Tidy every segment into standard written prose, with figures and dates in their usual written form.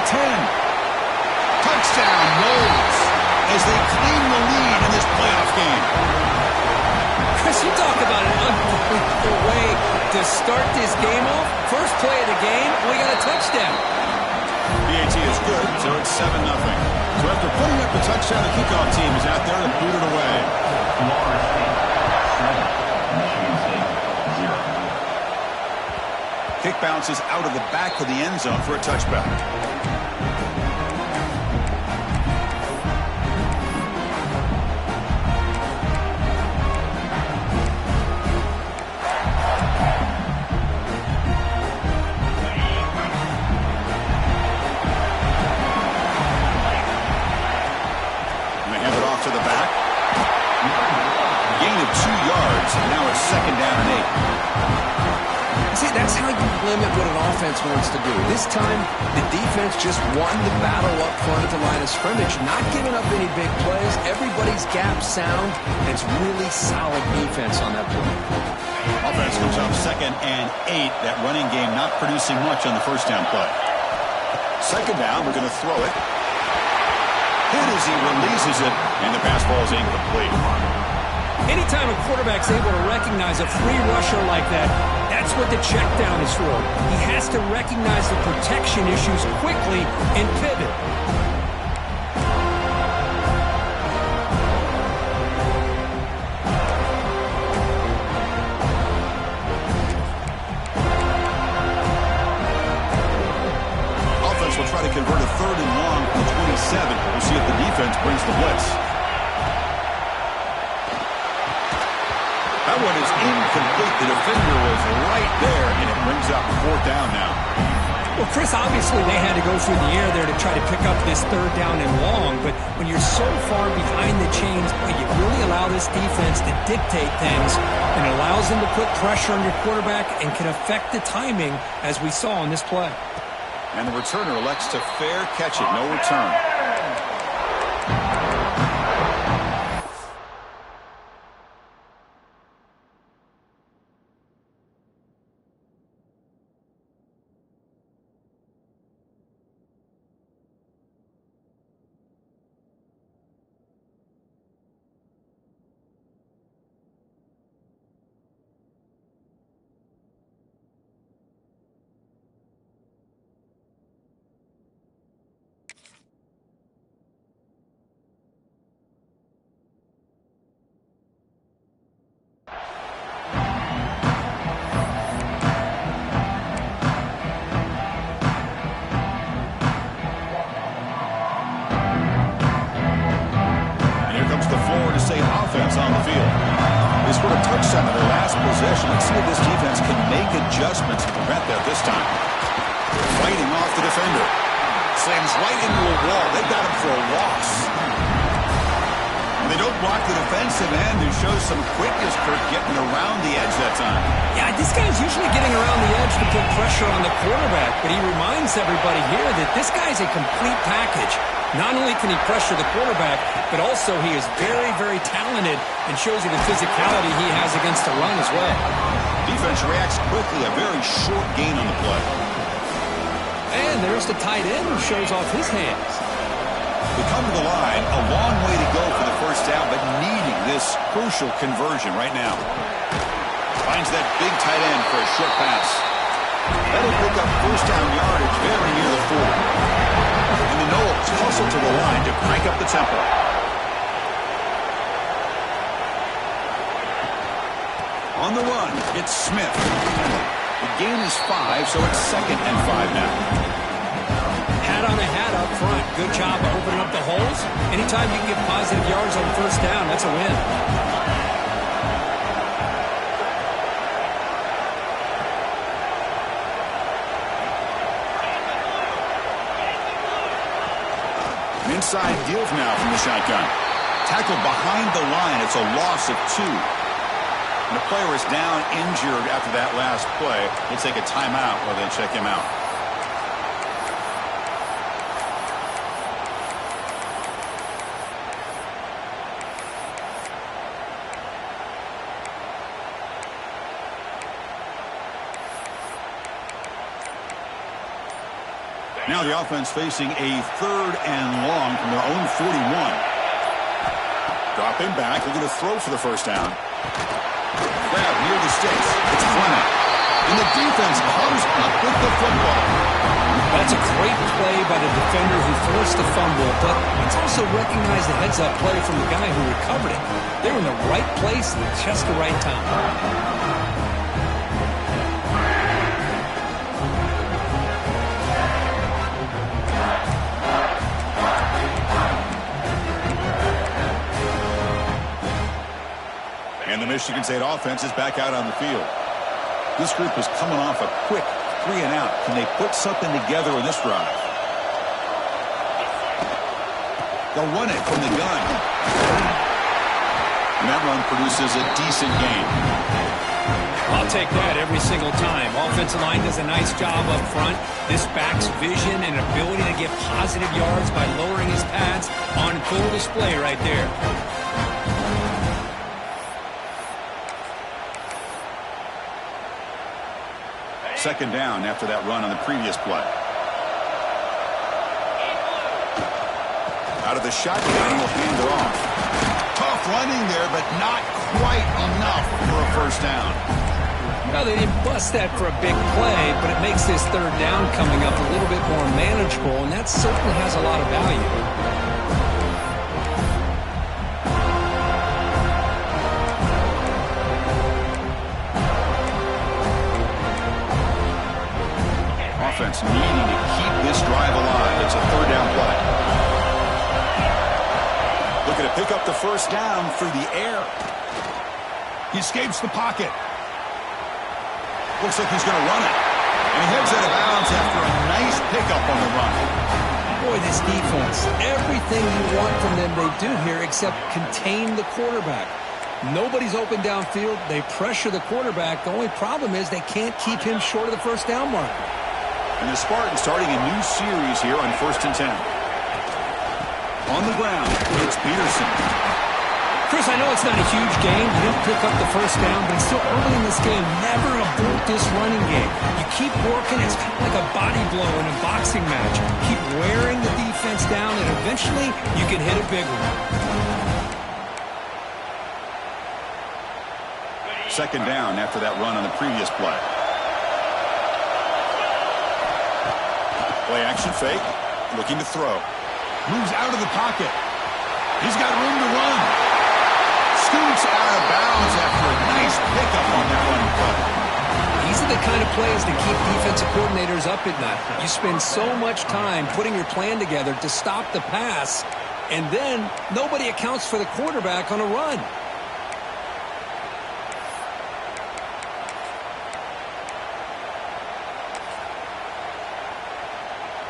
10. Touchdown, Noles, as they claim the lead in this playoff game. Chris, you talk about an unbelievable way to start this game off. First play of the game, we got a touchdown. PAT is good, so it's 7-0. So after putting up the touchdown, the kickoff team is out there to boot it away. Kick bounces out of the back of the end zone for a touchback. To the back. Gain of 2 yards, and now it's 2nd down and 8. See, that's how you limit what an offense wants to do. This time, the defense just won the battle up front at the line of scrimmage, not giving up any big plays. Everybody's gap sound, and it's really solid defense on that play. Offense comes up 2nd and 8. That running game not producing much on the first down play. 2nd down, we're going to throw it. Hit as he releases it, and the pass ball is incomplete. Anytime a quarterback's able to recognize a free rusher like that, that's what the check down is for. He has to recognize the protection issues quickly and pivot. Offense will try to convert a 3rd and long to 27. We'll see if the defense brings the blitz. That one is incomplete. The defender was right there, and it brings up 4th down now. Well, Chris, obviously they had to go through the air there to try to pick up this 3rd down and long, but when you're so far behind the chains, you really allow this defense to dictate things, and it allows them to put pressure on your quarterback and can affect the timing, as we saw on this play. And the returner elects to fair catch it. No return. On the field. They scored a touchdown in their last possession. Let's see if this defense can make adjustments to prevent that this time. Fighting off the defender. Slams right into a wall. They got him for a loss. And they don't block the defensive end, who shows some quickness, Kirk, getting around the edge that time. Yeah, this guy's usually getting around the edge to put pressure on the quarterback, but he reminds everybody here that this guy's a complete package. Not only can he pressure the quarterback, but also he is very, very talented and shows you the physicality he has against the run as well. Defense reacts quickly, a very short gain on the play. And there's the tight end who shows off his hands. We come to the line, a long way to go for the first down, but needing this crucial conversion right now. Finds that big tight end for a short pass. That'll pick up first down yardage very near the 40. And the Noles hustle to the line to crank up the tempo. On the run, it's Smith. The gain is 5, so it's 2nd and 5 now. Hat on a hat up front. Good job opening up the holes. Anytime you can get positive yards on first down, that's a win. Inside deals now from the shotgun. Tackled behind the line. It's a loss of 2. And the player is down injured after that last play. We'll take a timeout while they check him out. Now the offense facing a 3rd and long from their own 41. Dropping back, looking to throw for the first down. Grab near the sticks. It's Fleming. And the defense comes up with the football. That's a great play by the defender who forced the fumble, but let's also recognize the heads-up play from the guy who recovered it. They were in the right place at just the right time. And the Michigan State offense is back out on the field. This group is coming off a quick 3 and out. Can they put something together in this drive? They'll run it from the gun. And that run produces a decent gain. I'll take that every single time. Offensive line does a nice job up front. This back's vision and ability to get positive yards by lowering his pads on full display right there. Second down after that run on the previous play. Out of the shotgun, he'll hand it off. Tough running there, but not quite enough for a first down. Well, they didn't bust that for a big play, but it makes this 3rd down coming up a little bit more manageable, and that certainly has a lot of value. Offense needing to keep this drive alive. It's a 3rd down play. Looking to pick up the first down through the air. He escapes the pocket. Looks like he's going to run it. And he heads out of bounds after a nice pickup on the run. Boy, this defense, everything you want from them they do here except contain the quarterback. Nobody's open downfield. They pressure the quarterback. The only problem is they can't keep him short of the first down mark. And the Spartans starting a new series here on 1st and 10. On the ground, it's Peterson. Chris, I know it's not a huge game. You didn't pick up the first down, but it's still early in this game. Never abort this running game. You keep working. It's kind of like a body blow in a boxing match. Keep wearing the defense down, and eventually you can hit a big one. Second down after that run on the previous play. Play action fake, looking to throw. Moves out of the pocket. He's got room to run. Scoots out of bounds after a nice pickup on that running play. These are the kind of plays that keep defensive coordinators up at night. You spend so much time putting your plan together to stop the pass, and then nobody accounts for the quarterback on a run.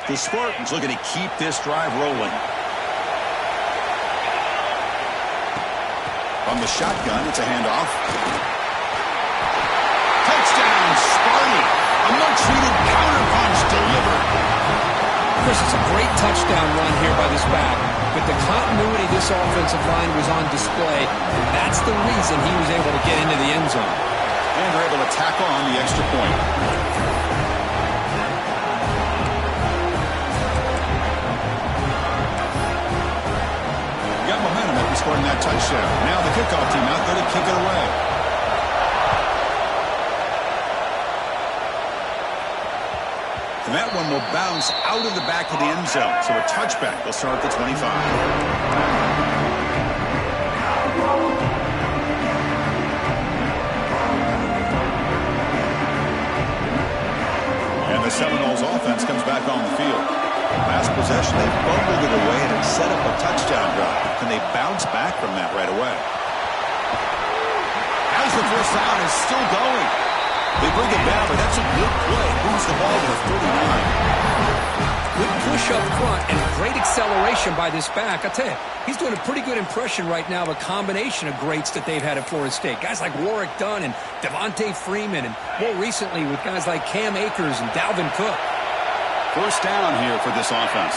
The Spartans looking to keep this drive rolling. From the shotgun, it's a handoff. Touchdown, Sparty. A much-needed counterpunch delivered. Chris, it's a great touchdown run here by this back, but the continuity of this offensive line was on display. That's the reason he was able to get into the end zone. And they're able to tack on the extra point. Got momentum after scoring that touchdown. Now the kickoff team out there to kick it away. And that one will bounce out of the back of the end zone. So a touchback will start at the 25. And the Seminoles offense comes back on the field. Last possession, they fumbled it away and set up a touchdown drive. Can they bounce back from that right away? As the first down is still going. They bring it down, but that's a good play. Moves the ball to the 39. Good push up front and great acceleration by this back. I tell you, he's doing a pretty good impression right now of a combination of greats that they've had at Florida State. Guys like Warwick Dunn and Devontae Freeman, and more recently with guys like Cam Akers and Dalvin Cook. First down here for this offense.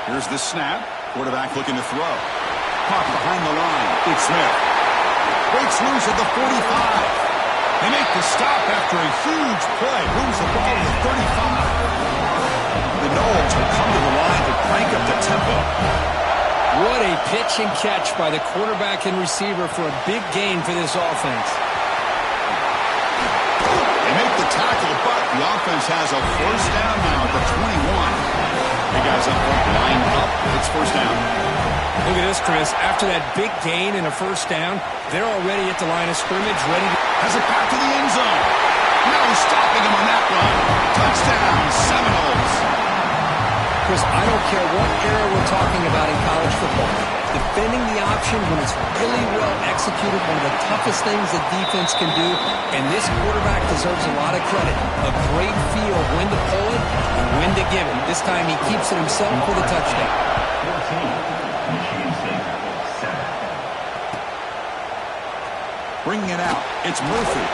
Here's the snap. Quarterback looking to throw. Caught behind the line. Big Smith breaks loose at the 45. They make the stop after a huge play. Moves the ball to the 35. The Noles will come to the line to crank up the tempo. What a pitch and catch by the quarterback and receiver for a big gain for this offense. They make the tackle, but the offense has a first down now at the 21. Hey guys up front, line up. It's first down. Look at this, Chris. After that big gain and a first down, they're already at the line of scrimmage, ready to... Has it back to the end zone. No stopping him on that run. Touchdown, Seminoles. Chris, I don't care what era we're talking about in college football. Defending the option when it's really well executed, one of the toughest things that defense can do, and this quarterback deserves a lot of credit. A great feel of when to pull it and when to give it. This time he keeps it himself for the touchdown. Bringing it out, it's Murphy.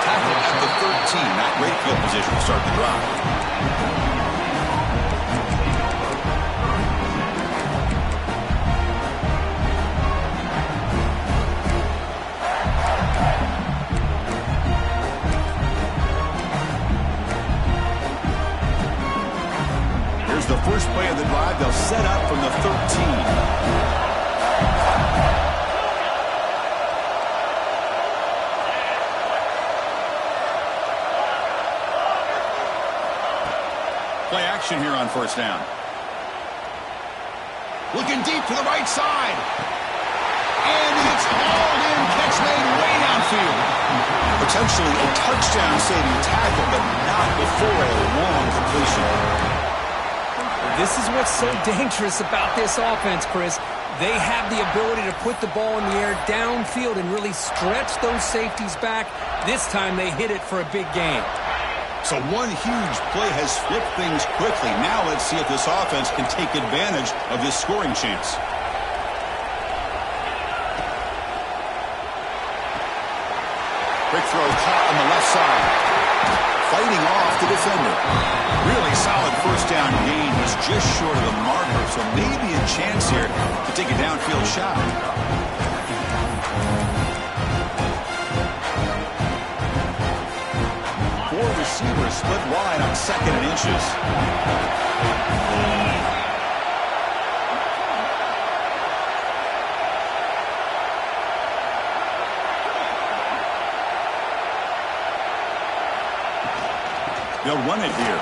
Tackled at the 13. Not great field position to start the drive. Here's the first play of the drive. They'll set up from the 13. Play action here on first down. Looking deep to the right side. And it's hauled in. Catch made way downfield. Potentially a touchdown-saving tackle, but not before a long completion. This is what's so dangerous about this offense, Chris. They have the ability to put the ball in the air downfield and really stretch those safeties back. This time they hit it for a big gain. So one huge play has flipped things quickly. Now let's see if this offense can take advantage of this scoring chance. Quick throw caught on the left side. Fighting off the defender. Really solid first down gain. He's just short of the marker, so maybe a chance here to take a downfield shot. Four receivers split wide on second and inches. They'll run it here.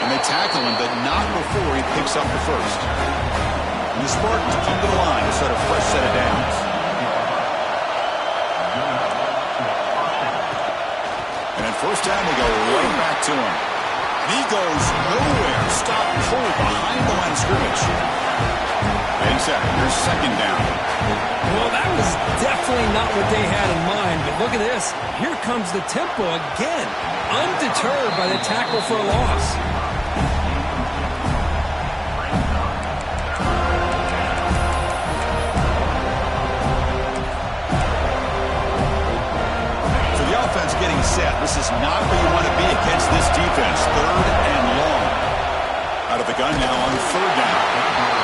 And they tackle him, but not before he picks up the first. And the Spartans come to the line to start a fresh set of downs. And at first down, they go right back to him. He goes nowhere. Stop cold behind the line of scrimmage. And set. Here's second down. Well, that was definitely not what they had in mind, but look at this. Here comes the tempo again. Undeterred by the tackle for a loss. So the offense getting set. This is not where you want to be against this defense. Third and long. Out of the gun now on third down.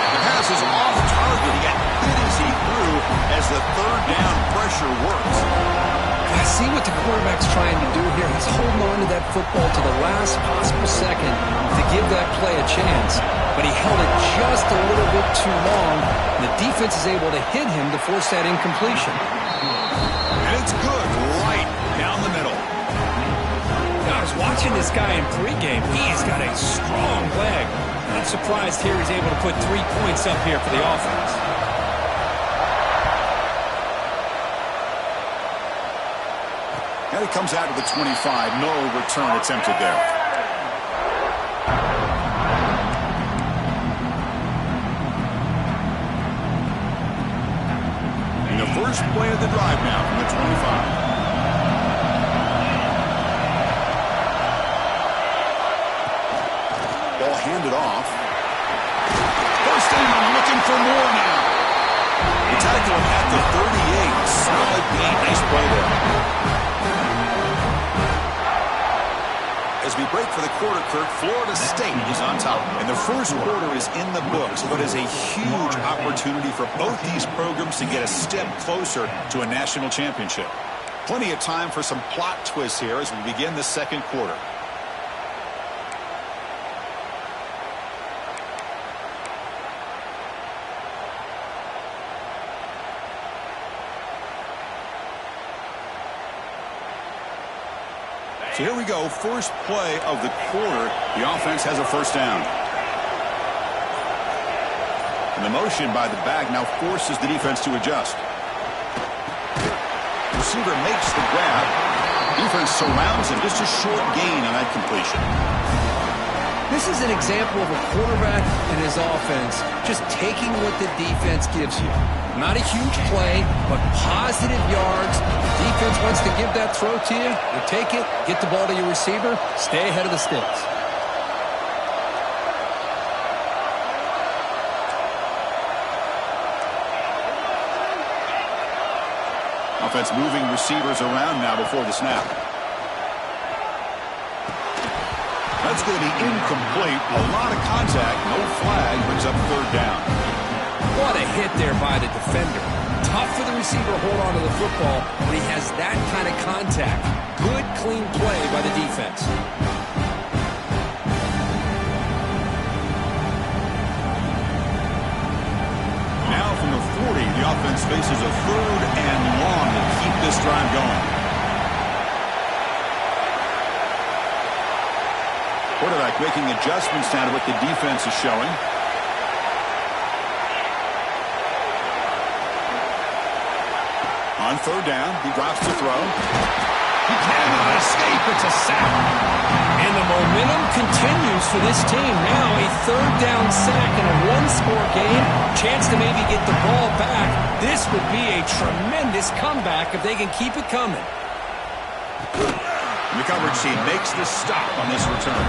The pass is off target. He got hit as he threw as the third down pressure works. I see what the quarterback's trying to do here. He's holding on to that football to the last possible second to give that play a chance. But he held it just a little bit too long. And the defense is able to hit him to force that incompletion. And it's good right down the middle. I was watching this guy in pregame. He's got a strong leg. Not surprised here he's able to put 3 points up here for the offense. Now he comes out to the 25. No return attempted there. And the first play of the drive now from the 25. Ball handed off. First down, looking for more now. The tackle at the 38. Solid gain. Nice play there. As we break for the quarter, Kirk, Florida State is on top. And the first quarter is in the books, but is a huge opportunity for both these programs to get a step closer to a national championship. Plenty of time for some plot twists here as we begin the second quarter. So here we go, first play of the quarter. The offense has a first down. And the motion by the back now forces the defense to adjust. Receiver makes the grab. Defense surrounds him. Just a short gain on that completion. This is an example of a quarterback and his offense just taking what the defense gives you. Not a huge play, but positive yards. The defense wants to give that throw to you. You take it, get the ball to your receiver, stay ahead of the sticks. Offense moving receivers around now before the snap. That's going to be incomplete. A lot of contact. No flag. Brings up third down. What a hit there by the defender. Tough for the receiver to hold on to the football when he has that kind of contact. Good, clean play by the defense. Now from the 40, the offense faces a third and long to keep this drive going. Quarterback making adjustments now to what the defense is showing. On third down, he drops to throw. He cannot escape. It's a sack. And the momentum continues for this team. Now a third down sack in a one-score game. Chance to maybe get the ball back. This would be a tremendous comeback if they can keep it coming. The coverage team makes the stop on this return.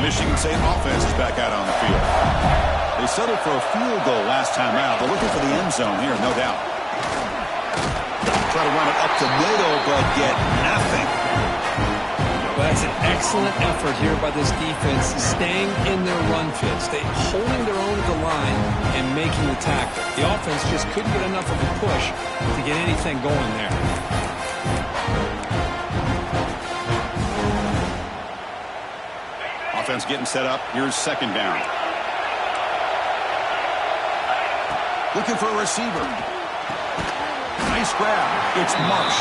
Michigan State offense is back out on the field. They settled for a field goal last time out. They're looking for the end zone here, no doubt. Try to run it up the middle, but get nothing. Well, that's an excellent effort here by this defense, staying in their run fits. They holding their own at the line and making the tackle. The offense just couldn't get enough of a push to get anything going there. Offense getting set up. Here's second down. Looking for a receiver. Nice grab. It's Marsh.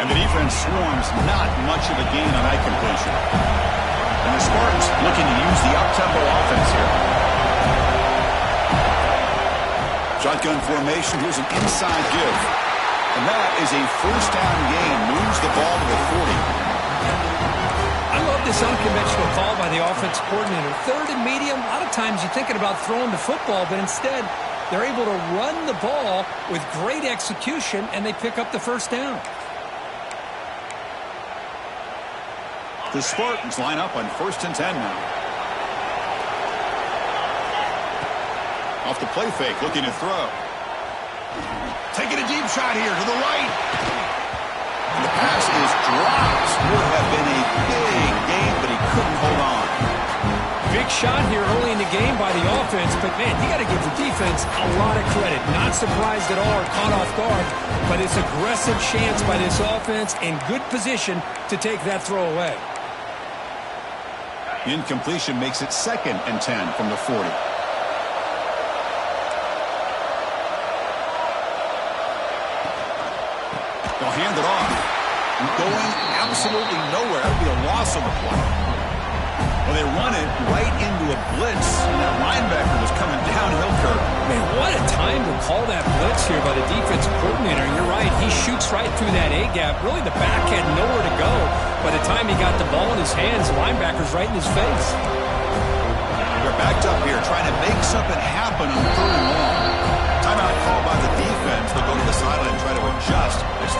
And the defense swarms. Not much of a gain on that completion. And the Spartans looking to use the up-tempo offense here. Shotgun formation. Here's an inside give. And that is a first down gain. Moves the ball to the 40. I love this unconventional call by the offense coordinator. Third and medium, a lot of times you're thinking about throwing the football, but instead they're able to run the ball with great execution, and they pick up the first down. The Spartans line up on 1st and 10 now. Off the play fake, looking to throw. Taking a deep shot here to the right. The pass is dropped. Would have been a big gain, but he couldn't hold on. Big shot here early in the game by the offense, but man, you got to give the defense a lot of credit. Not surprised at all or caught off guard, but it's aggressive chance by this offense in good position to take that throw away. Incompletion makes it 2nd and 10 from the 40. They'll hand it off. Going absolutely nowhere. That would be a loss on the play. Well, they run it right into a blitz, and that linebacker was coming downhill, Kirk. Man, what a time to call that blitz here by the defensive coordinator. And you're right, he shoots right through that A-gap. Really, the back had nowhere to go. By the time he got the ball in his hands, the linebacker's right in his face. They're backed up here, trying to make something happen on 3rd and long. Timeout called by the defense. They'll go to the sideline and try to adjust as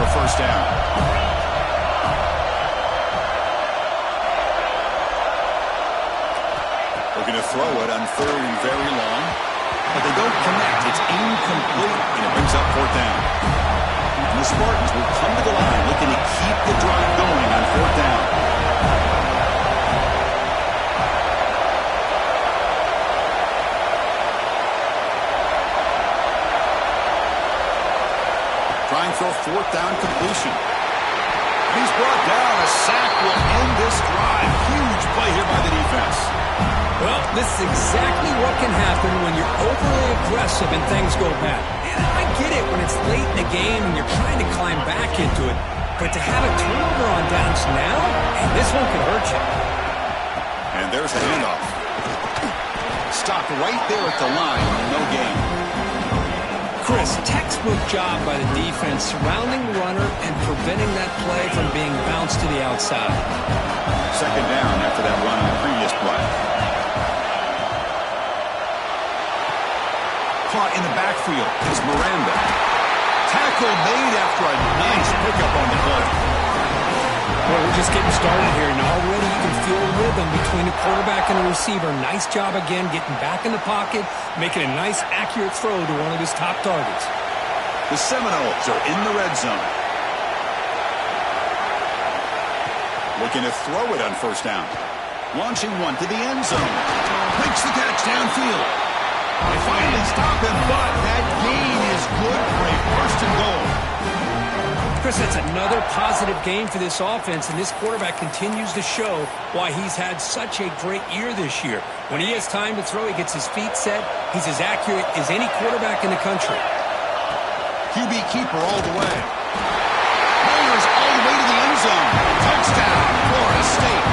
a first down. Looking to throw it on 3rd and very long. But they don't connect. It's incomplete, and it brings up 4th down. And the Spartans will come to the line looking to keep the drive going on 4th down. Trying for a 4th down completion. He's brought down. A sack will end this drive. Huge play here by the defense. Well, this is exactly what can happen when you're overly aggressive and things go bad. And I get it when it's late in the game and you're trying to climb back into it. But to have a turnover on downs now, and this one could hurt you. And there's a handoff. Stopped right there at the line. No gain. Chris, textbook job by the defense surrounding the runner and preventing that play from being bounced to the outside. 2nd down after that run on the previous play. Caught in the backfield is Miranda. Tackle made after a nice pickup on the play. Well, we're just getting started here, and already you can feel rhythm between the quarterback and the receiver. Nice job again getting back in the pocket, making a nice, accurate throw to one of his top targets. The Seminoles are in the red zone. Looking to throw it on 1st down. Launching one to the end zone. Makes the catch downfield. They finally stop him, but that gain is good for a 1st and goal. Chris, that's another positive game for this offense, and this quarterback continues to show why he's had such a great year this year. When he has time to throw, he gets his feet set. He's as accurate as any quarterback in the country. QB keeper all the way. Myers all the way to the end zone. Touchdown, Florida State.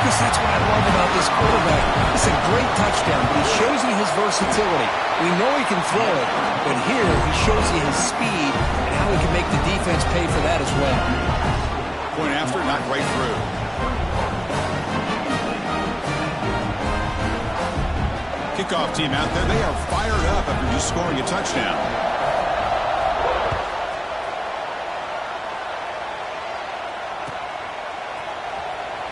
Chris, that's what I love about this quarterback. It's a great touchdown, but he shows you his versatility. We know he can throw it, but here he shows you his speed and how he can make the defense pay for that as well. Point after, not right through. Kickoff team out there, they are fired up after just scoring a touchdown.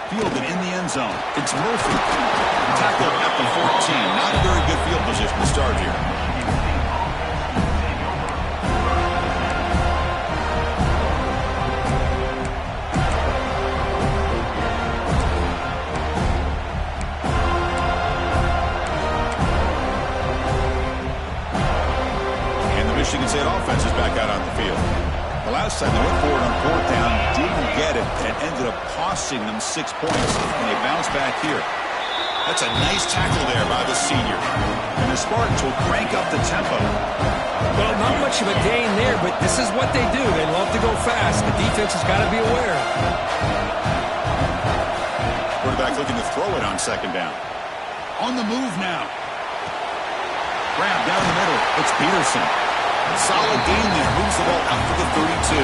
Fielded in the end zone. It's Murphy. Tackled at the 14. Not a very good field position to start here. And the Michigan State offense is back out on the field. The last time they went forward on 4th down, didn't get it, and ended up costing them 6 points, and they bounce back here. That's a nice tackle there by the senior. And the Spartans will crank up the tempo. Well, not much of a gain there, but this is what they do. They love to go fast. The defense has got to be aware. Quarterback looking to throw it on 2nd down. On the move now. Grab down the middle. It's Peterson. Solid gain there. Moves the ball out to the 32.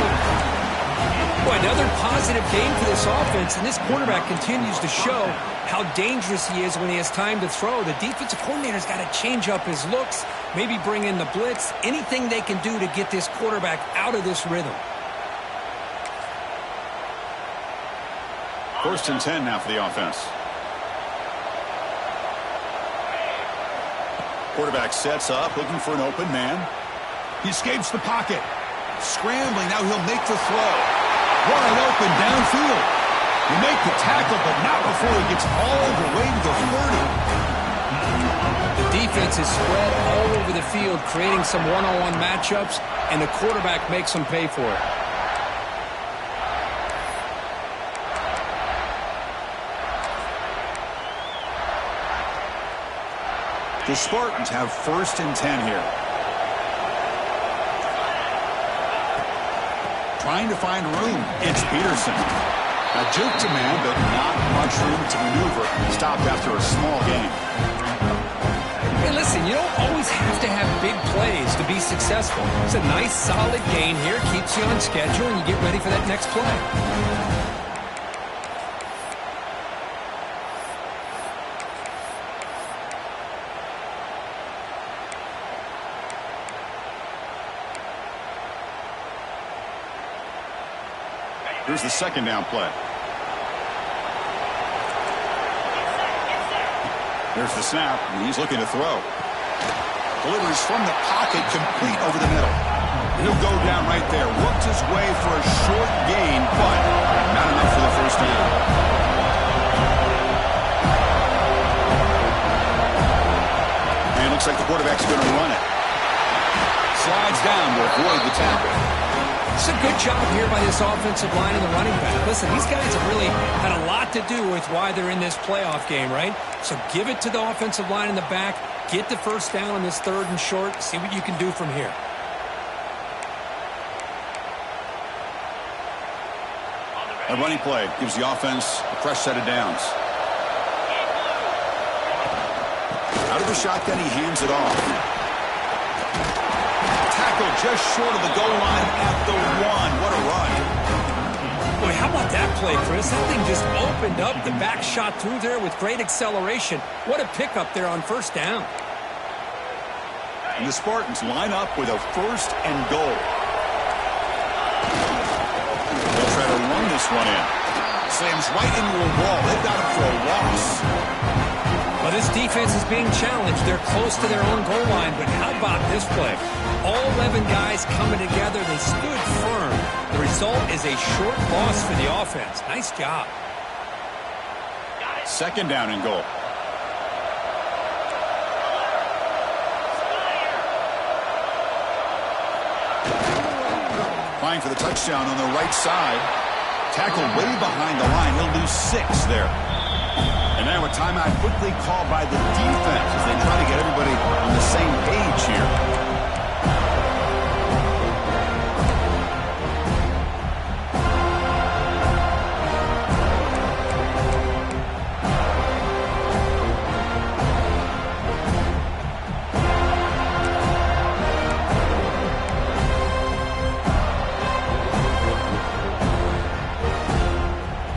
Boy, another positive game for this offense, and this quarterback continues to show how dangerous he is when he has time to throw. The defensive coordinator's got to change up his looks, maybe bring in the blitz, anything they can do to get this quarterback out of this rhythm. 1st and 10 now for the offense. Quarterback sets up, looking for an open man. He escapes the pocket. Scrambling, now he'll make the throw. Wide open downfield. He make the tackle, but not before he gets all the way to the 30. The defense is spread all over the field, creating some one-on-one matchups, and the quarterback makes them pay for it. The Spartans have 1st and 10 here. Trying to find room. It's Peterson. A juke to man, but not much room to maneuver. Stopped after a small gain. Hey, listen, you don't always have to have big plays to be successful. It's a nice, solid gain here. Keeps you on schedule, and you get ready for that next play. Here's the second down play. There's the snap, and he's looking to throw. Delivers from the pocket, complete over the middle. He'll go down right there. Worked his way for a short gain, but not enough for the first down. And it looks like the quarterback's going to run it. Slides down to avoid the tackle. It's a good job here by this offensive line and the running back. Listen, these guys have really had a lot to do with why they're in this playoff game, right? So give it to the offensive line in the back. Get the first down on this 3rd and short. See what you can do from here. A running play gives the offense a fresh set of downs. Out of the shotgun, he hands it off. Tackle just short of the goal line at the 1. What a run. Boy, how about that play, Chris? That thing just opened up. The back shot through there with great acceleration. What a pickup there on first down. And the Spartans line up with a 1st and goal. They'll try to run this one in. Slams right into a wall. They've got him for a loss. Well, this defense is being challenged. They're close to their own goal line, but how about this play? All 11 guys coming together. They stood firm. The result is a short loss for the offense. Nice job. 2nd down and goal. Applying for the touchdown on the right side. Tackled way behind the line. He'll lose 6 there. And now a timeout quickly called by the defense as they try to get everybody on the same page here.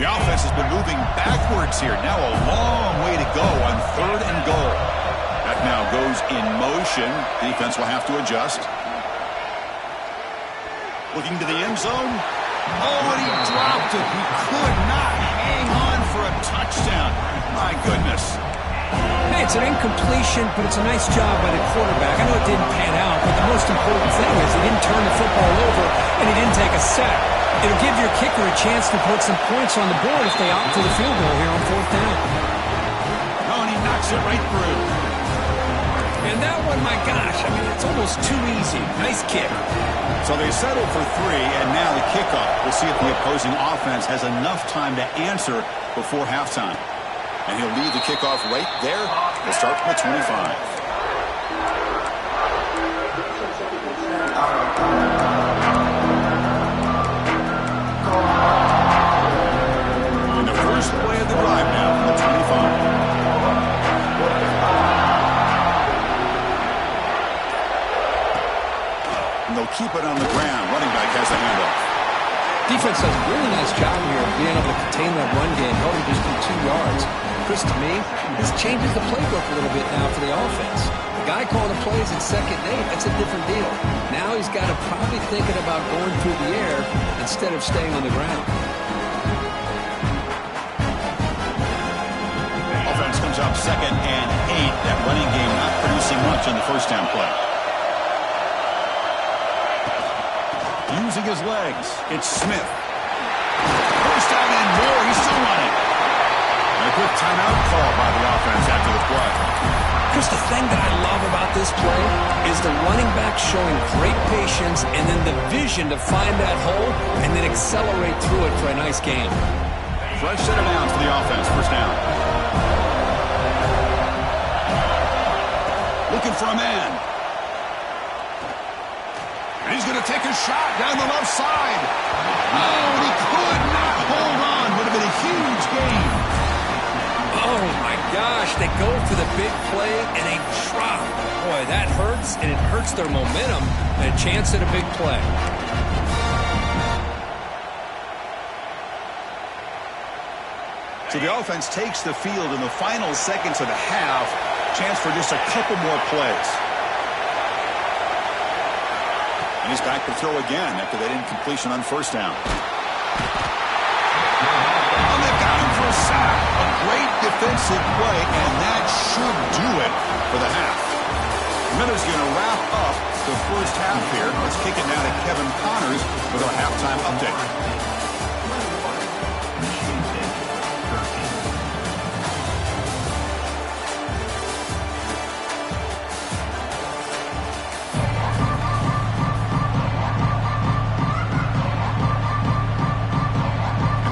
The offense has been moving backwards here. Now a long way to go on 3rd and goal. That now goes in motion. Defense will have to adjust. Looking to the end zone. Oh, and he dropped it. He could not hang on for a touchdown. My goodness. Hey, it's an incompletion, but it's a nice job by the quarterback. I know it didn't pan out, but the most important thing is he didn't turn the football over and he didn't take a sack. It'll give your kicker a chance to put some points on the board if they opt for the field goal here on 4th down. Oh, and he knocks it right through. And that one, my gosh, I mean, it's almost too easy. Nice kick. So they settle for 3, and now the kickoff. We'll see if the opposing offense has enough time to answer before halftime. And he'll lead the kickoff right there. We'll start from the 25. And the first play of the drive now from the 25. And they'll keep it on the ground. Running back has a handoff. Defense does a really nice job here of being able to contain that run game, held him just for 2 yards. Chris, to me, this changes the playbook a little bit now for the offense. The guy calling the plays at 2nd and 8, that's a different deal. Now he's got to probably thinking about going through the air instead of staying on the ground. Offense comes up 2nd and 8. That running game not producing much on the first down play. Using his legs, it's Smith. First down and more. He's still running. And a quick timeout call by the offense after the play. Chris, the thing that I love about this play is the running back showing great patience and then the vision to find that hole and then accelerate through it for a nice gain. Fresh set of downs for the offense. First down. Looking for a man. And he's going to take a shot down the left side. Oh, and he could not hold on. Would have been a huge gain. Oh, my gosh. They go for the big play and they drop. Boy, that hurts, and it hurts their momentum and a chance at a big play. So the offense takes the field in the final seconds of the half. Chance for just a couple more plays. And he's back to throw again after that incompletion on first down. a sack. A great defensive play, and that should do it for the half. Miller's going to wrap up the first half here. Let's kick it now to Kevin Connors with our halftime update.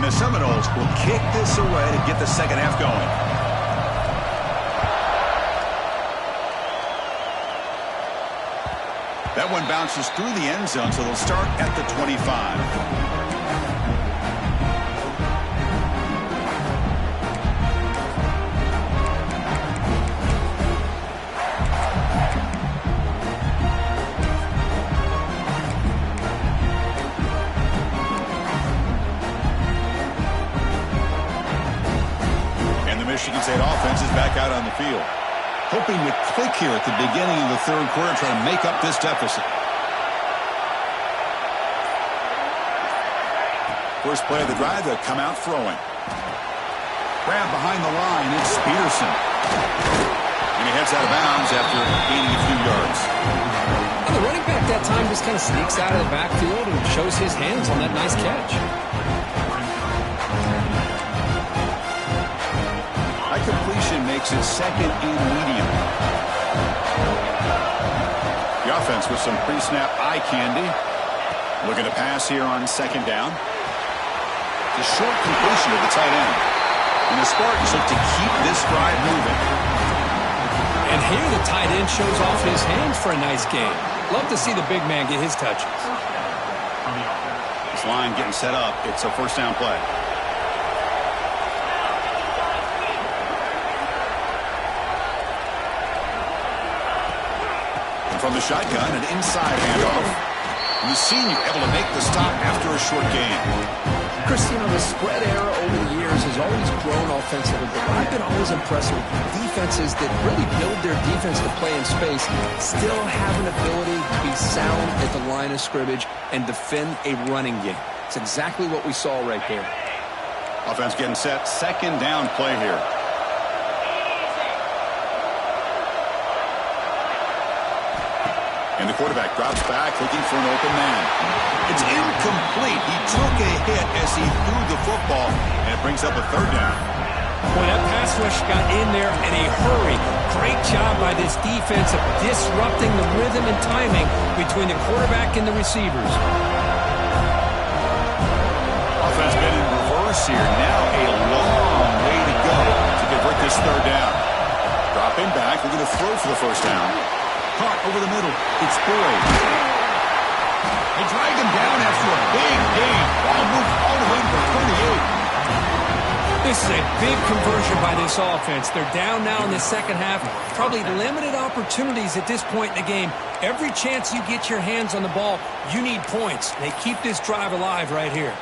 The Seminoles will kick this away to get the second half going. That one bounces through the end zone, so they'll start at the 25. Michigan State offense is back out on the field. Hoping to click here at the beginning of the third quarter, trying to make up this deficit. First play of the drive, they'll come out throwing. Grab behind the line, it's Peterson. And he heads out of bounds after gaining a few yards. Well, the running back that time just kind of sneaks out of the backfield and shows his hands on that nice catch. Completion makes it second and medium. The offense with some pre-snap eye candy. Looking to pass here on second down. The short completion of the tight end. And the Spartans look to keep this drive moving. And here the tight end shows off his hands for a nice game. Love to see the big man get his touches. This line getting set up. It's a first down play. From the shotgun, an inside handoff. And the senior able to make the stop after a short gain. Christian, the spread era over the years has always grown offensively, but I've been always impressed with defenses that really build their defense to play in space, still have an ability to be sound at the line of scrimmage and defend a running game. It's exactly what we saw right there. Offense getting set, second down play here. And the quarterback drops back, looking for an open man. It's incomplete. He took a hit as he threw the football, and it brings up a third down. Boy, that pass rush got in there in a hurry. Great job by this defense of disrupting the rhythm and timing between the quarterback and the receivers. Offense been in reverse here. Now a long way to go to convert this third down. Dropping back, looking to throw for the first down. Caught over the middle. It's Boyd. They drag him down after a big gain. Ball moved all the way to the 38. This is a big conversion by this offense. They're down now in the second half. Probably limited opportunities at this point in the game. Every chance you get your hands on the ball, you need points. They keep this drive alive right here.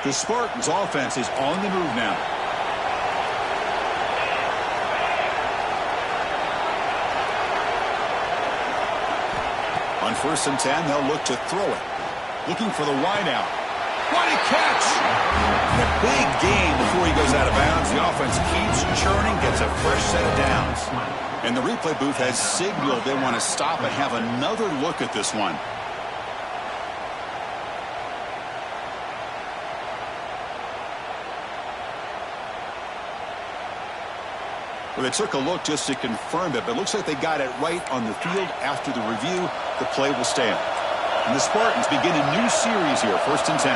The Spartans' offense is on the move now. On 1st and 10, they'll look to throw it. Looking for the wideout. What a catch! And a big gain before he goes out of bounds. The offense keeps churning, gets a fresh set of downs. And the replay booth has signaled they want to stop and have another look at this one. Well, they took a look just to confirm it, but it looks like they got it right on the field. After the review, the play will stand. And the Spartans begin a new series here, 1st and 10.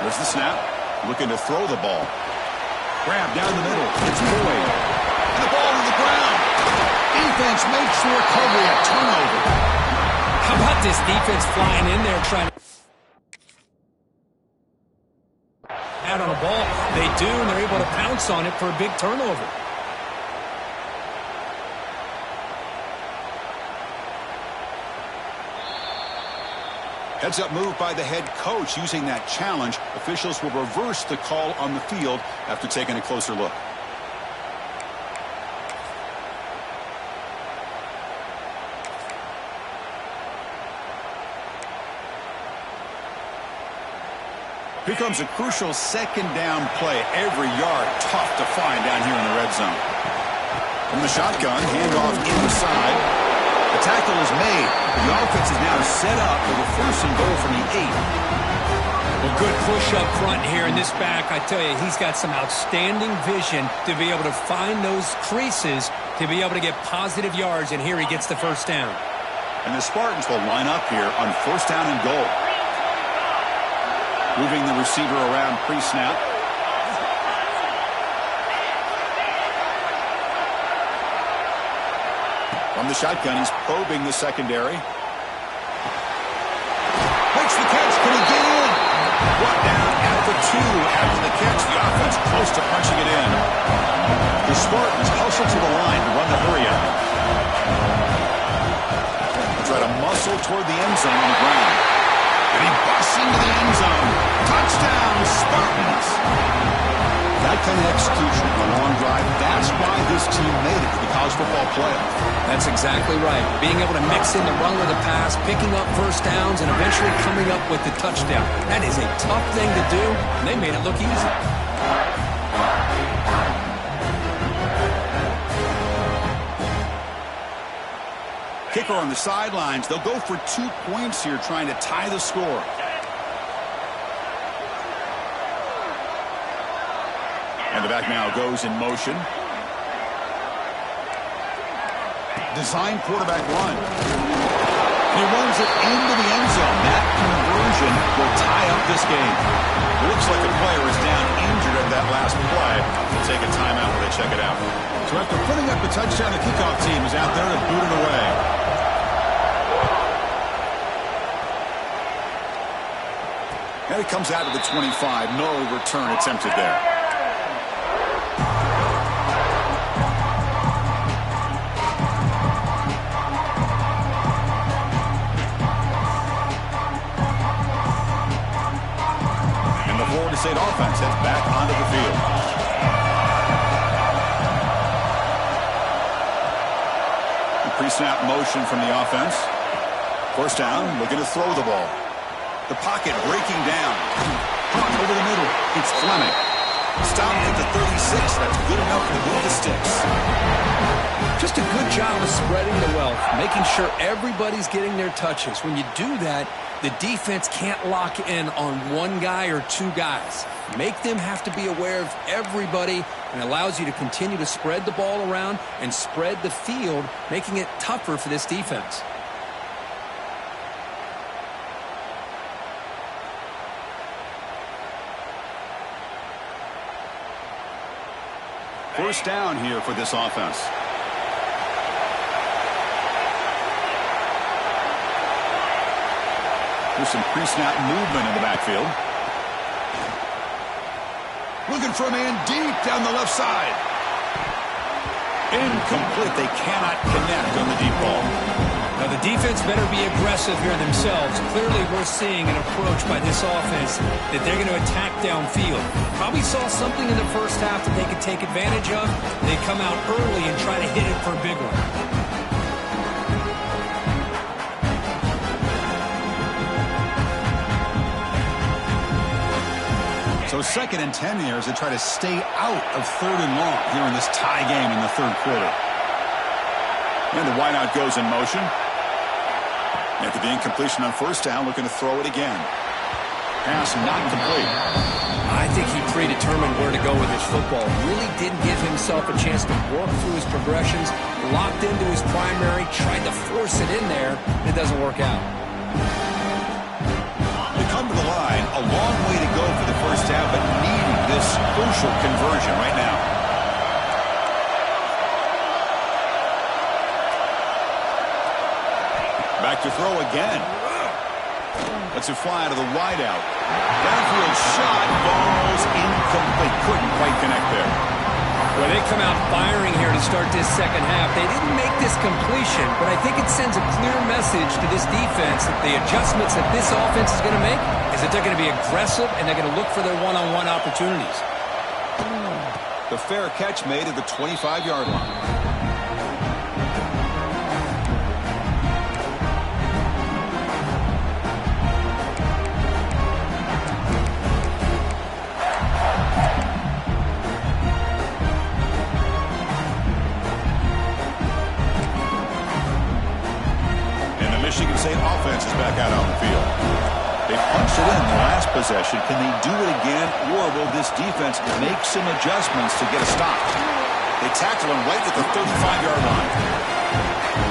There's the snap. Looking to throw the ball. Grab down the middle. It's Boyd. And the ball to the ground. Defense makes the recovery, a turnover. How about this defense flying in there trying to out on the ball? They do, and they're able to pounce on it for a big turnover. Heads-up move by the head coach. Using that challenge, officials will reverse the call on the field after taking a closer look. Here comes a crucial second down play. Every yard tough to find down here in the red zone. From the shotgun, handoff inside. The tackle is made. The offense is now set up for the first and goal from the 8. Well, good push up front here in this back. I tell you, he's got some outstanding vision to be able to find those creases to be able to get positive yards, and here he gets the first down. And the Spartans will line up here on first down and goal. Moving the receiver around pre-snap. From the shotgun, he's probing the secondary. Makes the catch. Can he get in? Brought down at the 2 after the catch. The offense close to punching it in. The Spartans hustle to the line to run the hurry up. Try to muscle toward the end zone on the ground. And he busts into the end zone. Touchdown, Spartans! That kind of execution on a long drive, that's why this team made it to the college football playoff. That's exactly right. Being able to mix in the run with the pass, picking up first downs, and eventually coming up with the touchdown. That is a tough thing to do, and they made it look easy. Kicker on the sidelines. They'll go for 2 points here, trying to tie the score. And the back now goes in motion. Design quarterback run. He runs it into the end zone. That conversion will tie up this game. Looks like a player is down injured at that last play. They'll take a timeout when they check it out. So after putting up the touchdown, the kickoff team is out there to boot it away. And it comes out of the 25. No return attempted there. State offense heads back onto the field. Pre-snap motion from the offense. First down, looking to throw the ball. The pocket breaking down. Caught over the middle. It's Fleming. Stopped at the 36. That's good enough to move the sticks. Just a good job of spreading the wealth, making sure everybody's getting their touches. When you do that, the defense can't lock in on one guy or 2 guys. Make them have to be aware of everybody, and allows you to continue to spread the ball around and spread the field, making it tougher for this defense. First down here for this offense. There's some pre-snap movement in the backfield. Looking for a man deep down the left side. Incomplete. They cannot connect on the deep ball. Now the defense better be aggressive here themselves. Clearly we're seeing an approach by this offense that they're going to attack downfield. Probably saw something in the first half that they could take advantage of. They come out early and try to hit it for a big one. So 2nd and 10 here as they try to stay out of 3rd and long here in this tie game in the 3rd quarter. And the wideout goes in motion. After the incompletion on first down, looking to throw it again. Pass not complete. I think he predetermined where to go with his football. Really didn't give himself a chance to work through his progressions. Locked into his primary, tried to force it in there, and it doesn't work out. They come to the line, a long way to go for the first down, but needing this crucial conversion right now. Back to throw again. Lets it fly out of the wideout. Downfield shot, balls incomplete. Couldn't quite connect there. Well, they come out firing here to start this second half. They didn't make this completion, but I think it sends a clear message to this defense that the adjustments that this offense is going to make is that they're going to be aggressive and they're going to look for their one-on-one opportunities. The fair catch made at the 25-yard line. State offense is back out on the field. They punched it in the last possession. Can they do it again, or will this defense make some adjustments to get a stop? They tackle him right at the 35-yard line.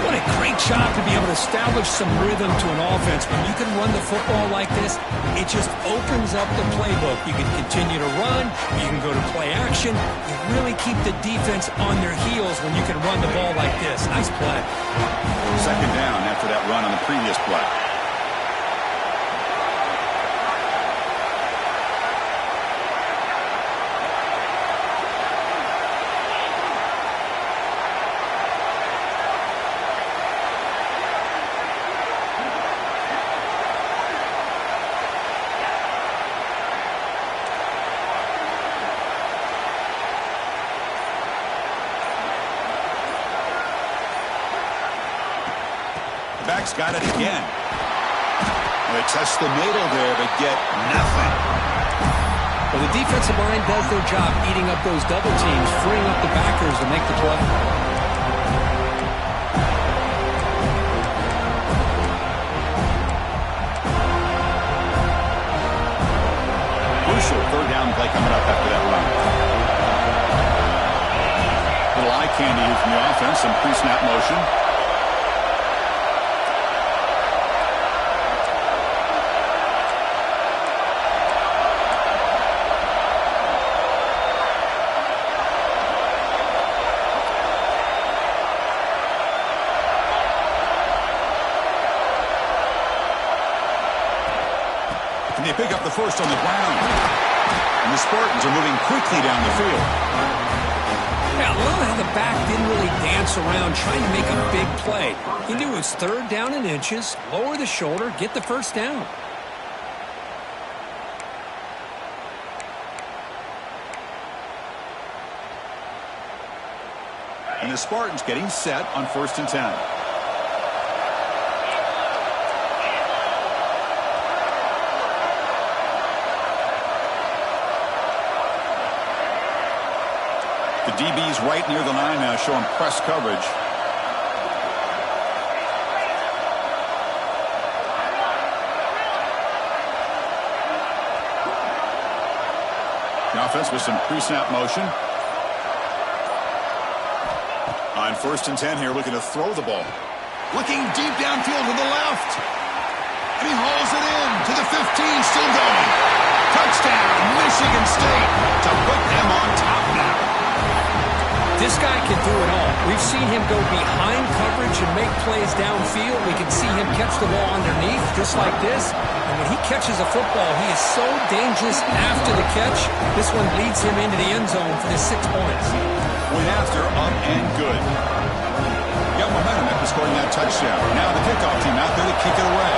What a great job to be able to establish some rhythm to an offense. When you can run the football like this, it just opens up the playbook. You can continue to run. You can go to play action. You really keep the defense on their heels when you can run the ball like this. Nice play. Second down after that run on the previous play. Back's got it again. They test the middle there, but get nothing. Well, the defensive line does their job eating up those double teams, freeing up the backers to make the play. Crucial third down play coming up after that run. Little eye candy here from the offense, some pre-snap motion. And they pick up the first on the ground. And the Spartans are moving quickly down the field. Yeah, I love how the back didn't really dance around trying to make a big play. He knew it was third down in inches, lower the shoulder, get the first down. And the Spartans getting set on 1st and 10. The DB's right near the line now, showing press coverage. The offense with some pre-snap motion. On 1st and 10 here, looking to throw the ball. Looking deep downfield to the left. And he hauls it in to the 15, still going. Touchdown, Michigan State, to put them on top now. This guy can do it all. We've seen him go behind coverage and make plays downfield. We can see him catch the ball underneath, just like this. And when he catches a football, he is so dangerous after the catch. This one leads him into the end zone for the 6 points. Went after, up and good. Got momentum after scoring that touchdown. Now the kickoff team out there to kick it away.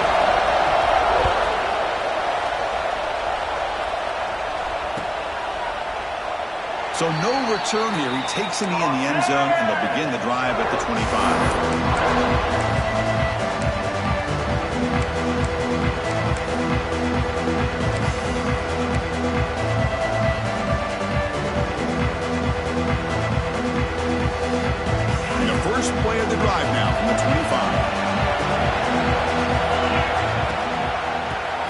So no return here. He takes a knee in the end zone, and they'll begin the drive at the 25. And the first play of the drive now from the 25.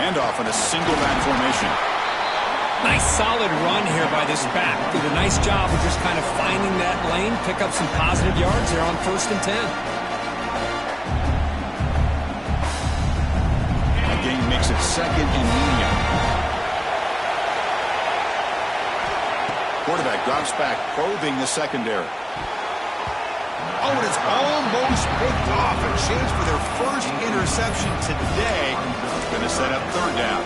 Handoff in a single back formation. Nice solid run here by this back. Did a nice job of just kind of finding that lane, pick up some positive yards there on 1st and 10. That gain makes it 2nd and medium. Quarterback drops back, probing the secondary. Oh, and it's almost picked off. A chance for their first interception today. It's going to set up 3rd down.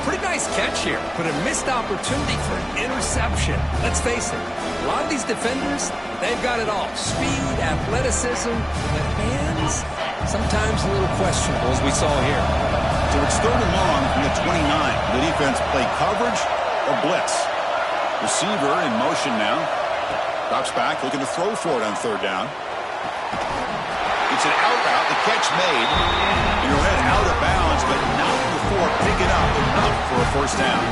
Pretty nice catch here, but a missed opportunity for an interception. Let's face it, a lot of these defenders, they've got it all. Speed, athleticism, but hands, sometimes a little questionable, as we saw here. So it's 3rd and long from the 29. The defense play coverage or blitz. Receiver in motion now. Drops back, looking to throw for it on 3rd down. It's an out route, the catch made. And you're head out of bounds, but not before picking up enough for a 1st down.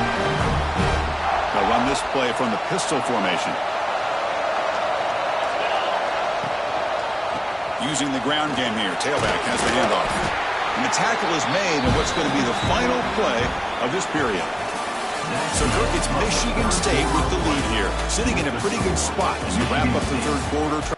They'll run this play from the pistol formation. Using the ground game here. Tailback has the handoff. And the tackle is made in what's going to be the final play of this period. So, Kirk, it's Michigan State with the lead here, sitting in a pretty good spot as you wrap up the third quarter.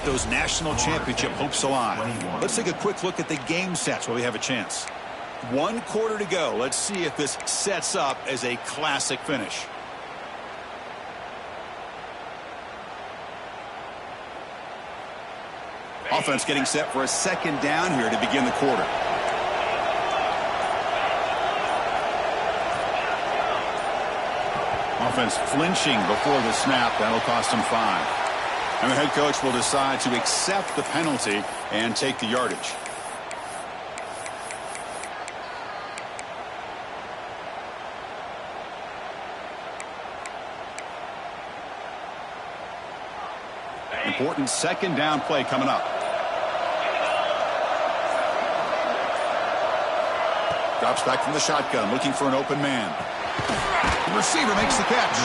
Those national championship hopes alive. Let's take a quick look at the game sets while we have a chance. 1 quarter to go. Let's see if this sets up as a classic finish. Offense getting set for a second down here to begin the quarter. Offense flinching before the snap. That'll cost him 5. And the head coach will decide to accept the penalty and take the yardage. Important second down play coming up. Drops back from the shotgun, looking for an open man. The receiver makes the catch.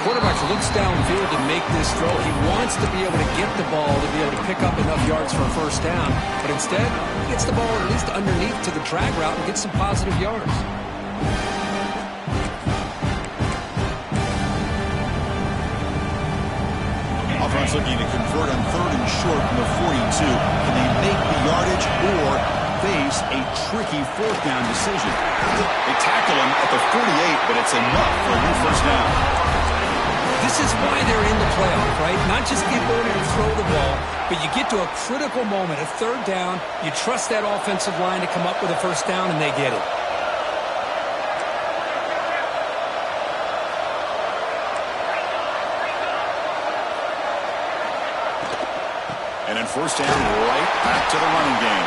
Quarterback looks downfield to make this throw. He wants to be able to get the ball to be able to pick up enough yards for a first down. But instead, he gets the ball at least underneath to the drag route and gets some positive yards. Offense looking to convert on 3rd and short from the 42. Can they make the yardage or face a tricky 4th down decision? They tackle him at the 48, but it's enough for a new first down. This is why they're in the playoff, right? Not just the ability to throw the ball, but you get to a critical moment, a 3rd down, you trust that offensive line to come up with a first down, and they get it. And then first down, right back to the running game.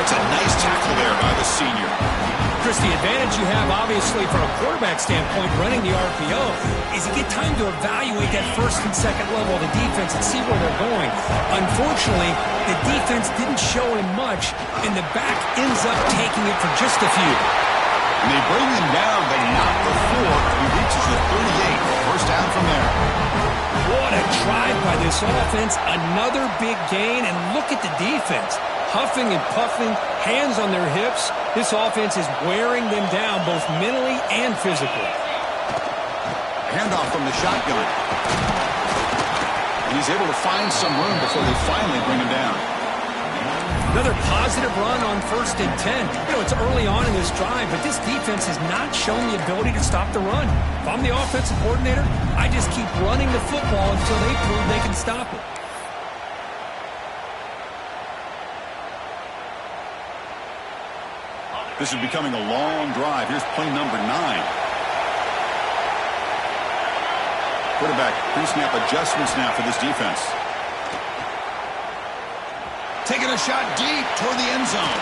That's a nice tackle there by the senior. Chris, the advantage you have, obviously, from a quarterback standpoint, running the RPO, is you get time to evaluate that first and second level of the defense and see where they're going. Unfortunately, the defense didn't show him much, and the back ends up taking it for just a few. And they bring him down, but not before he reaches the 38. First down from there. What a drive by this offense. Another big gain, and look at the defense. Huffing and puffing, hands on their hips. This offense is wearing them down both mentally and physically. Handoff from the shotgun. And he's able to find some room before they finally bring him down. Another positive run on 1st and 10. You know, it's early on in this drive, but this defense has not shown the ability to stop the run. If I'm the offensive coordinator, I just keep running the football until they prove they can stop it. This is becoming a long drive. Here's play number 9. Quarterback pre-snap adjustments now for this defense. Taking a shot deep toward the end zone.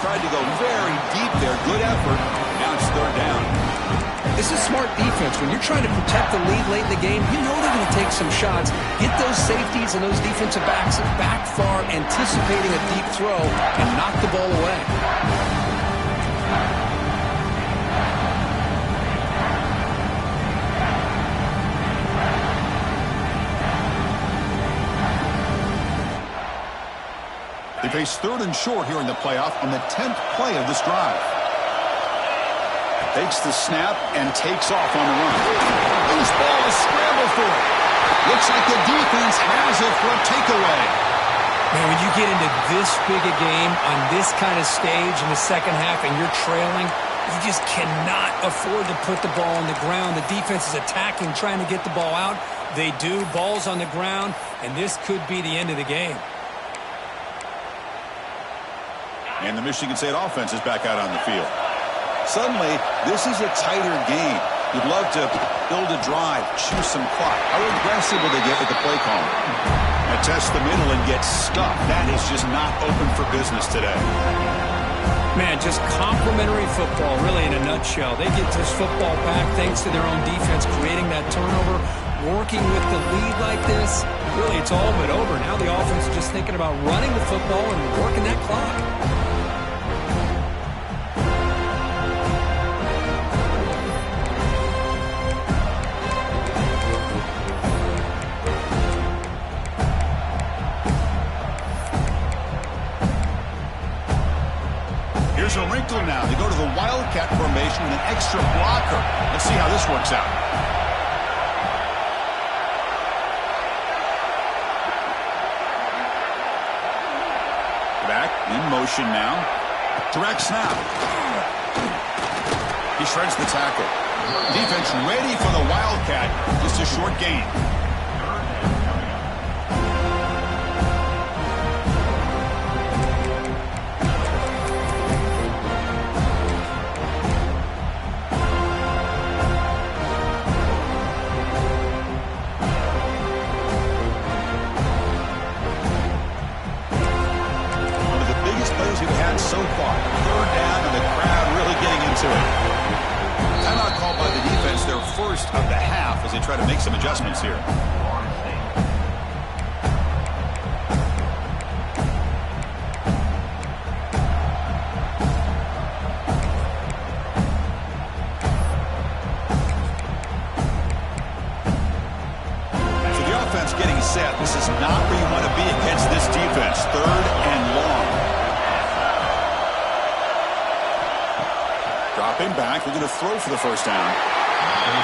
Tried to go very deep there. Good effort. Now it's 3rd down. This is smart defense. When you're trying to protect the lead late in the game, you know they're going to take some shots. Get those safeties and those defensive backs back far, anticipating a deep throw, and knock the ball away. They face 3rd and short here in the playoff on the 10th play of this drive. Takes the snap and takes off on the run. Loose ball, a scramble for it. Looks like the defense has it for a takeaway. Man, when you get into this big a game on this kind of stage in the second half and you're trailing, you just cannot afford to put the ball on the ground. The defense is attacking, trying to get the ball out. They do. Ball's on the ground, and this could be the end of the game. And the Michigan State offense is back out on the field. Suddenly, this is a tighter game. You'd love to build a drive, choose some clock. How aggressive will they get with the play call? And test the middle and get stuck. That is just not open for business today. Man, just complimentary football, really, in a nutshell. They get this football back thanks to their own defense, creating that turnover, working with the lead like this. Really, it's all but over. Now the offense is just thinking about running the football and working that clock. Here's a wrinkle now. They go to the Wildcat formation with an extra blocker. Let's see how this works out. Back in motion now. Direct snap. He shreds the tackle. Defense ready for the Wildcat. Just a short gain. So far, third down, and the crowd really getting into it. Timeout called by the defense, their first of the half, as they try to make some adjustments here. So the offense getting set. This is not where you want to be against this defense. Third and long. Dropping back, they're going to throw for the first down.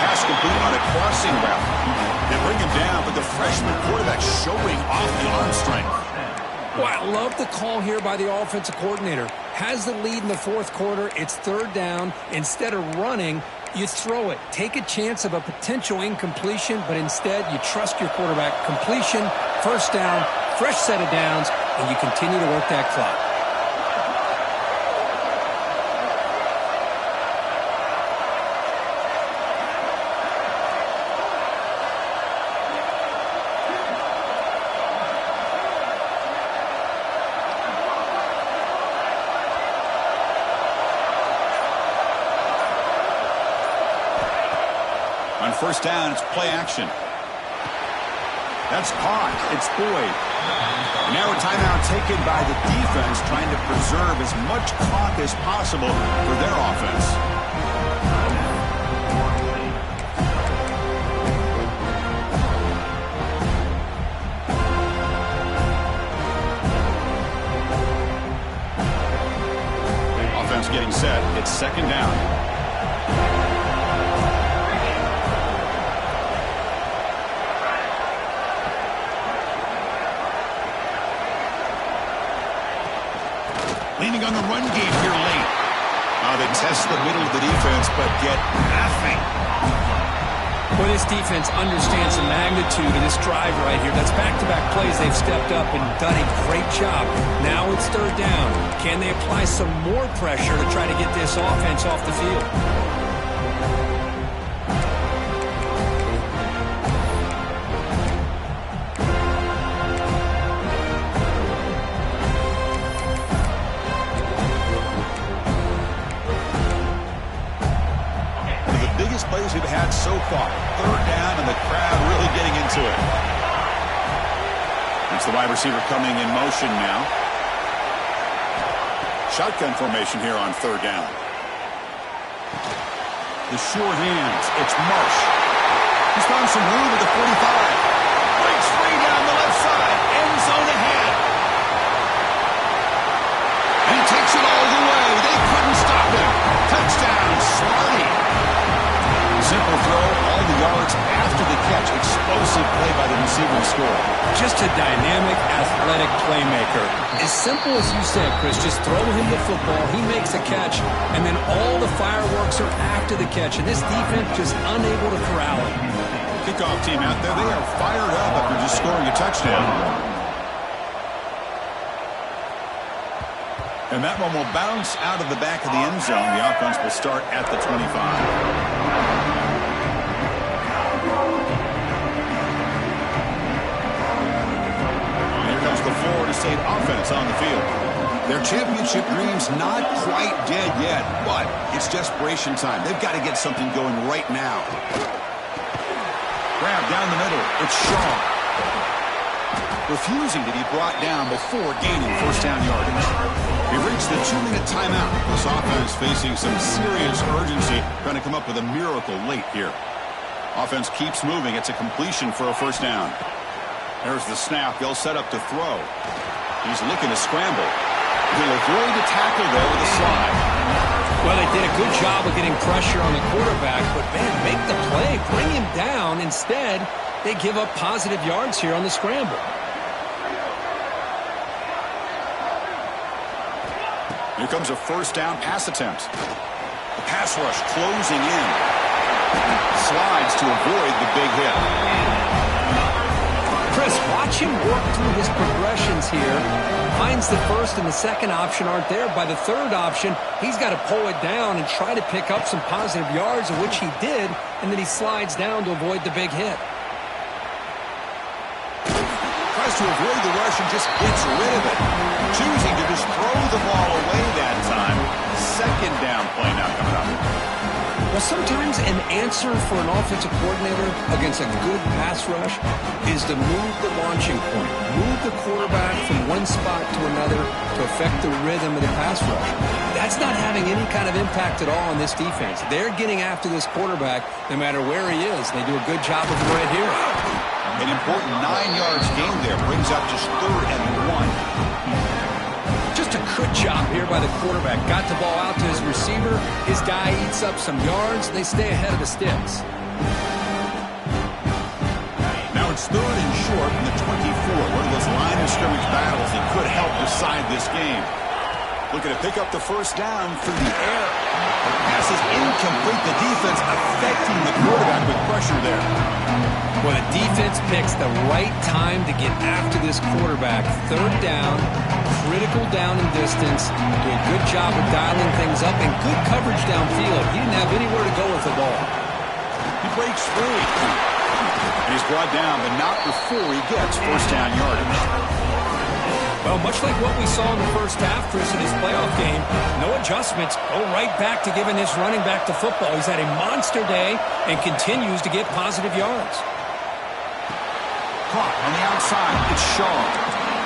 Pass complete on a crossing route. They bring him down, but the freshman quarterback showing off the arm strength. Well, I love the call here by the offensive coordinator. Has the lead in the fourth quarter. It's third down. Instead of running, you throw it. Take a chance of a potential incompletion, but instead you trust your quarterback. Completion, first down, fresh set of downs, and you continue to work that clock. On first down, it's play action. That's caught. It's Boyd. Now a timeout taken by the defense, trying to preserve as much clock as possible for their offense. Offense getting set. It's second down. Leaning on the run game here late. They test the middle of the defense, but get nothing. Well, this defense understands the magnitude of this drive right here. That's back-to-back plays. They've stepped up and done a great job. Now it's third down. Can they apply some more pressure to try to get this offense off the field? Plays we've had so far. Third down, and the crowd really getting into it. It's the wide receiver coming in motion now. Shotgun formation here on third down. The short hands. It's Marsh. He's found some room at the 45. Breaks free down the left side. End zone ahead. And he takes it all the way. They couldn't stop him. Touchdown, Smarty. Simple throw, all the yards after the catch. Explosive play by the receiver to score. Just a dynamic, athletic playmaker. As simple as you said, Chris, just throw him the football, he makes a catch, and then all the fireworks are after the catch. And this defense just unable to corral him. Kickoff team out there, they are fired up after just scoring a touchdown. And that one will bounce out of the back of the end zone. The offense will start at the 25. And here comes the Florida State offense on the field. Their championship dreams not quite dead yet, but it's desperation time. They've got to get something going right now. Grab down the middle. It's Shaw. Refusing to be brought down before gaining first down yardage. We reached the 2-minute timeout. This offense facing some serious urgency, trying to come up with a miracle late here. Offense keeps moving. It's a completion for a first down. There's the snap. They'll set up to throw. He's looking to scramble. He'll avoid the tackle there with a slide. Well, they did a good job of getting pressure on the quarterback, but, man, make the play. Bring him down. Instead, they give up positive yards here on the scramble. Here comes a first down pass attempt. The pass rush closing in. Slides to avoid the big hit. Chris, watch him work through his progressions here. Finds the first and the second option aren't there. By the third option, he's got to pull it down and try to pick up some positive yards, of which he did, and then he slides down to avoid the big hit. Tries to avoid the rush and just gets rid of it. Choosing to just throw the ball away that time. Second down play now coming up. Well, sometimes an answer for an offensive coordinator against a good pass rush is to move the launching point. Move the quarterback from one spot to another to affect the rhythm of the pass rush. That's not having any kind of impact at all on this defense. They're getting after this quarterback no matter where he is. They do a good job of it right here. An important 9 yards gain there. Brings up just 3rd and 1. Just a good job here by the quarterback. Got the ball out to his receiver. His guy eats up some yards. They stay ahead of the sticks. Now it's 3rd and short from the 24. One of those line of scrimmage battles that could help decide this game. Looking to pick up the first down through the air. The pass is incomplete. The defense affecting the quarterback with pressure there. Well, the defense picks the right time to get after this quarterback. 3rd down, critical down and distance. Do a good job of dialing things up and good coverage downfield. He didn't have anywhere to go with the ball. He breaks free. And he's brought down, but not before he gets first down yardage. Well, much like what we saw in the first half, Chris, in his playoff game, no adjustments. Go right back to giving this running back to football. He's had a monster day and continues to get positive yards. Caught on the outside. It's Shaw.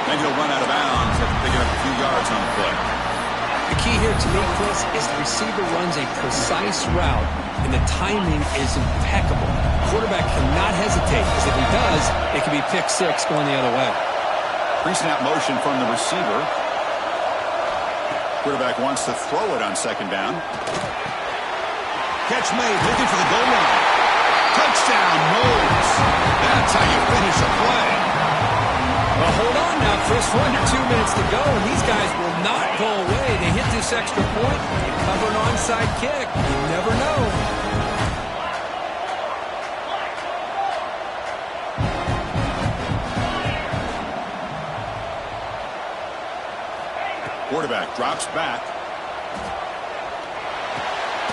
Then he'll run out of bounds after picking up a few yards on the play. The key here to me, Chris, is the receiver runs a precise route, and the timing is impeccable. The quarterback cannot hesitate, because if he does, it could be pick 6 going the other way. Pre-snap motion from the receiver. Quarterback wants to throw it on 2nd down. Catch made, looking for the goal line. Touchdown, Noles. That's how you finish a play. Well, hold on now, Chris. We're under 2 minutes to go, and these guys will not go away. They hit this extra point. They cover an onside kick. You never know. Quarterback drops back.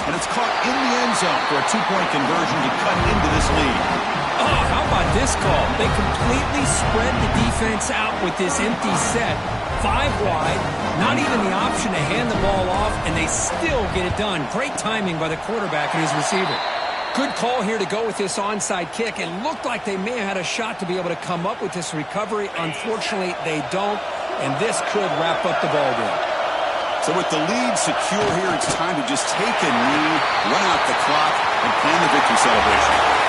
And it's caught in the end zone for a 2-point conversion to cut into this lead. Oh, how about this call? They completely spread the defense out with this empty set. 5 wide, not even the option to hand the ball off, and they still get it done. Great timing by the quarterback and his receiver. Good call here to go with this onside kick. It looked like they may have had a shot to be able to come up with this recovery. Unfortunately, they don't, and this could wrap up the ball game. So with the lead secure here, it's time to just take a knee, run out the clock, and plan the victory celebration.